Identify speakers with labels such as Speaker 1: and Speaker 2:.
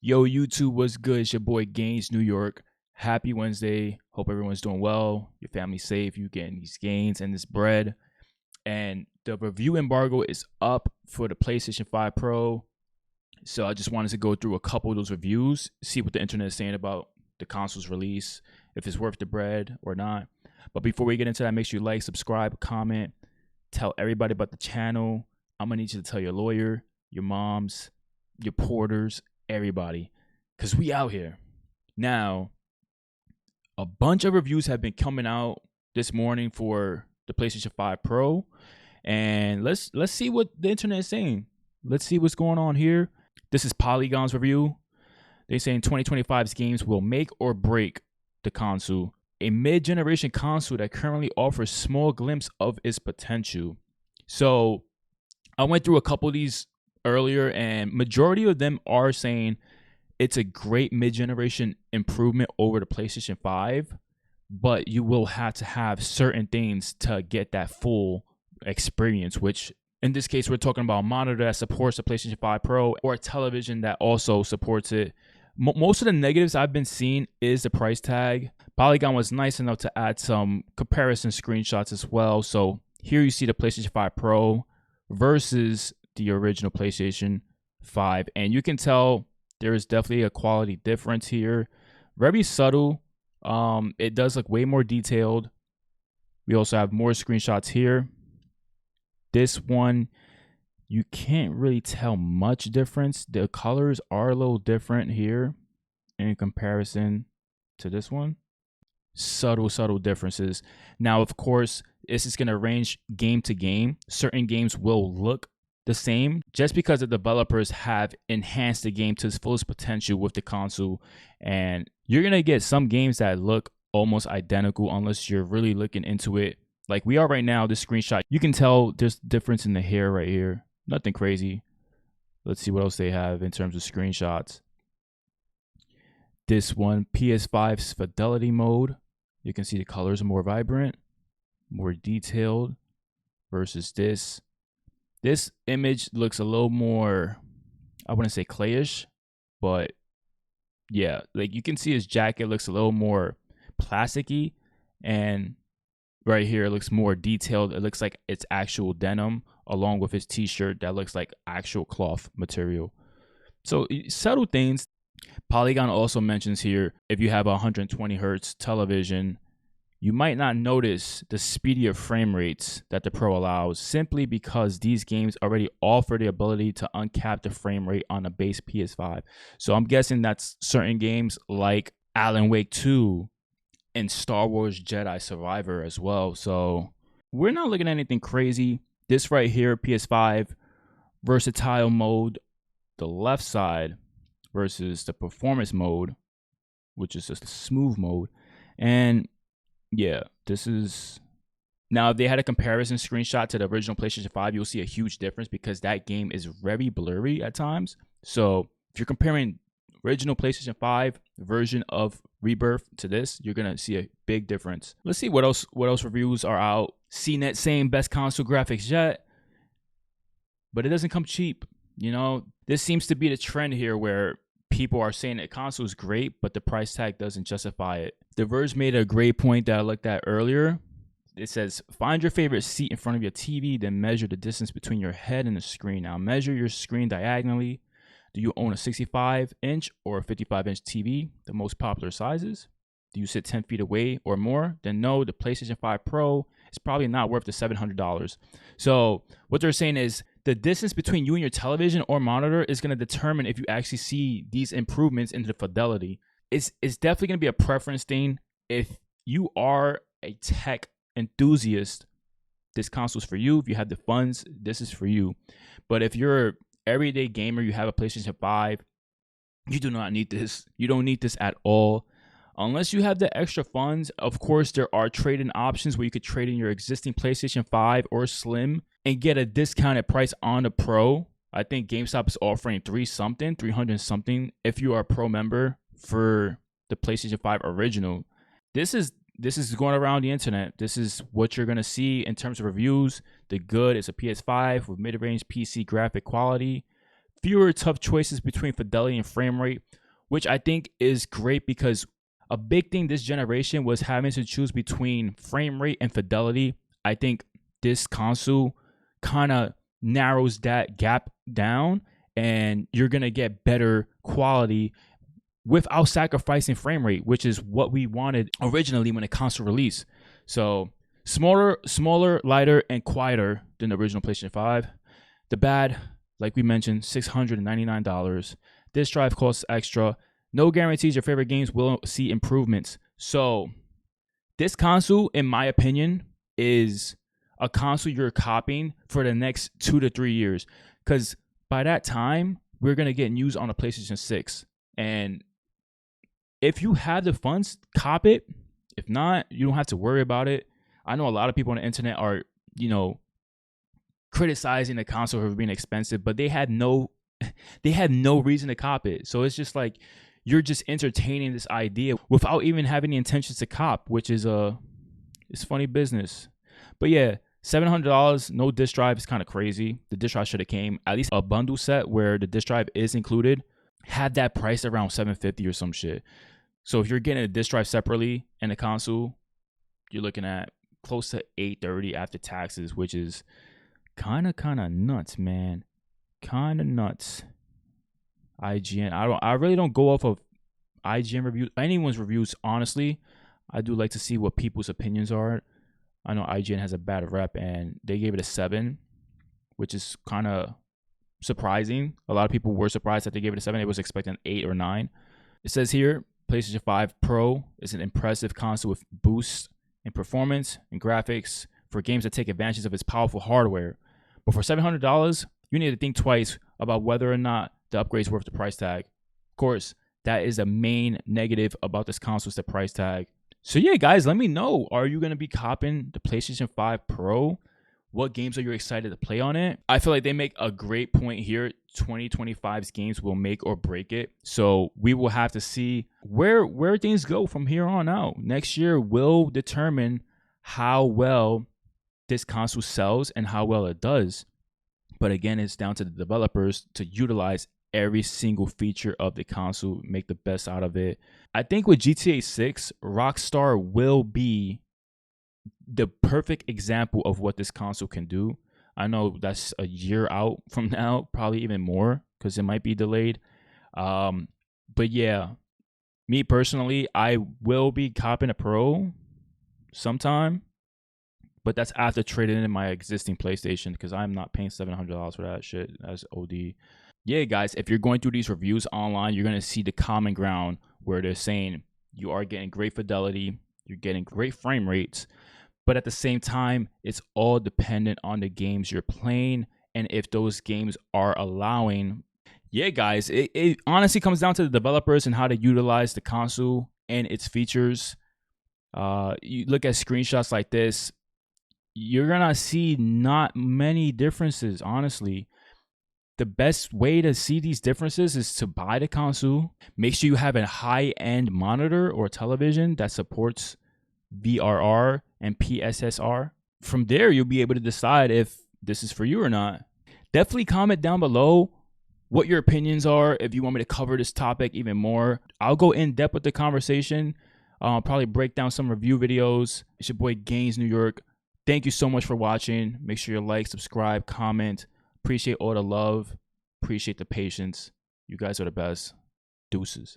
Speaker 1: Yo, YouTube, what's good? It's your boy Gains, New York. Happy Wednesday. Hope everyone's doing well. Your family's safe. You getting these gains and this bread. And the review embargo is up for the PlayStation 5 Pro. So I just wanted to go through a couple of those reviews, see what the internet is saying about the console's release, if it's worth the bread or not. But before we get into that, make sure you like, subscribe, comment, tell everybody about the channel. I'm going to need you to tell your lawyer, your moms, your porters, everybody, because we out here. Now, a bunch of reviews have been coming out this morning for the PlayStation 5 Pro, and let's see what the internet is saying. Let's see what's going on here. This is Polygon's review. They're saying 2025's games will make or break the console. A mid-generation console that currently offers small glimpse of its potential. So I went through a couple of these earlier, and majority of them are saying it's a great mid-generation improvement over the PlayStation 5, but you will have to have certain things to get that full experience, which in this case, we're talking about a monitor that supports the PlayStation 5 Pro or a television that also supports it. Most of the negatives I've been seeing is the price tag. Polygon was nice enough to add some comparison screenshots as well. So here you see the PlayStation 5 Pro versus the original PlayStation 5. And you can tell there is definitely a quality difference here. Very subtle. It does look way more detailed. We also have more screenshots here. This one, you can't really tell much difference. The colors are a little different here in comparison to this one. Subtle differences. Now, of course, this is going to range game to game. Certain games will look the same just because the developers have enhanced the game to its fullest potential with the console. And you're going to get some games that look almost identical unless you're really looking into it. Like we are right now, this screenshot, you can tell there's difference in the hair right here. Nothing crazy. Let's see what else they have in terms of screenshots. This one, PS5's fidelity mode. You can see the colors are more vibrant, more detailed versus this. This image looks a little more, I wouldn't say clayish, but yeah, like you can see his jacket looks a little more plasticky, and right here it looks more detailed. It looks like it's actual denim, along with his t-shirt that looks like actual cloth material. So subtle things. Polygon also mentions here, if you have a 120 hertz television, you might not notice the speedier frame rates that the Pro allows, simply because these games already offer the ability to uncap the frame rate on a base PS5. So I'm guessing that's certain games like Alan Wake 2 and Star Wars Jedi Survivor as well. So we're not looking at anything crazy. This right here, PS5 versatile mode, the left side versus the performance mode, which is just a smooth mode. And yeah, this is, now if they had a comparison screenshot to the original PlayStation 5, you'll see a huge difference because that game is very blurry at times. So if you're comparing original PlayStation 5 version of Rebirth to this, you're gonna see a big difference. Let's see what else reviews are out. CNET saying best console graphics yet, but it doesn't come cheap. You know, this seems to be the trend here where people are saying that console is great, but the price tag doesn't justify it. The Verge made a great point that I looked at earlier. It says, find your favorite seat in front of your TV, then measure the distance between your head and the screen. Now measure your screen diagonally. Do you own a 65-inch or a 55-inch TV, the most popular sizes? Do you sit 10 feet away or more? Then no, the PlayStation 5 Pro is probably not worth the $700. So what they're saying is the distance between you and your television or monitor is going to determine if you actually see these improvements into the fidelity. It's definitely going to be a preference thing. If you are a tech enthusiast, this console is for you. If you have the funds, this is for you. But if you're an everyday gamer, you have a PlayStation 5, you do not need this. You don't need this at all. Unless you have the extra funds. Of course, there are trade-in options where you could trade in your existing PlayStation 5 or Slim and get a discounted price on the Pro. I think GameStop is offering 300 something if you are a Pro member for the PlayStation 5 original. This is going around the internet. This is what you're going to see in terms of reviews. The good is a PS5 with mid-range PC graphic quality, fewer tough choices between fidelity and frame rate, which I think is great because a big thing this generation was having to choose between frame rate and fidelity. I think this console kind of narrows that gap down, and you're going to get better quality without sacrificing frame rate, which is what we wanted originally when the console released. So smaller, lighter, and quieter than the original PlayStation 5. The bad, like we mentioned, $699. This drive costs extra. No guarantees your favorite games will see improvements. So this console, in my opinion, is a console you're copying for the next 2 to 3 years. Because by that time, we're going to get news on a PlayStation 6. And if you have the funds, cop it. If not, you don't have to worry about it. I know a lot of people on the internet are, criticizing the console for being expensive, but they had no reason to cop it. So it's just like you're just entertaining this idea without even having the intentions to cop, which is it's funny business. But yeah, $700, no disc drive is kind of crazy. The disc drive should have came at least a bundle set where the disc drive is included. Had that price around $750 or some shit. So if you're getting a disc drive separately and a console, you're looking at close to $830 after taxes, which is kind of nuts, man. Kind of nuts. IGN. I really don't go off of IGN reviews, anyone's reviews, honestly. I do like to see what people's opinions are. I know IGN has a bad rep and they gave it a 7, which is kind of surprising. A lot of people were surprised that they gave it a 7. They was expecting an 8 or 9. It says here, PlayStation 5 Pro is an impressive console with boosts in performance and graphics for games that take advantage of its powerful hardware. But for $700, you need to think twice about whether or not the upgrade is worth the price tag. Of course, that is the main negative about this console, is the price tag. So yeah, guys, let me know. Are you going to be copping the PlayStation 5 Pro? What games are you excited to play on it? I feel like they make a great point here. 2025's games will make or break it. So we will have to see where things go from here on out. Next year will determine how well this console sells and how well it does. But again, it's down to the developers to utilize every single feature of the console, make the best out of it. I think with GTA 6, Rockstar will be the perfect example of what this console can do. I know that's a year out from now, probably even more, because it might be delayed. But yeah, me personally, I will be copping a Pro sometime, but that's after trading in my existing PlayStation, because I'm not paying $700 for that shit. That's OD. Yeah, guys, if you're going through these reviews online, you're going to see the common ground where they're saying you are getting great fidelity, you're getting great frame rates, but at the same time, it's all dependent on the games you're playing and if those games are allowing. Yeah, guys, it honestly comes down to the developers and how to utilize the console and its features. You look at screenshots like this, you're going to see not many differences, honestly. The best way to see these differences is to buy the console. Make sure you have a high-end monitor or television that supports VRR and PSSR. From there, you'll be able to decide if this is for you or not. Definitely comment down below what your opinions are. If you want me to cover this topic even more, I'll go in depth with the conversation. Probably break down some review videos. It's your boy Gaines New York. Thank you so much for watching. Make sure you like, subscribe, comment. Appreciate all the love. Appreciate the patience. You guys are the best. Deuces.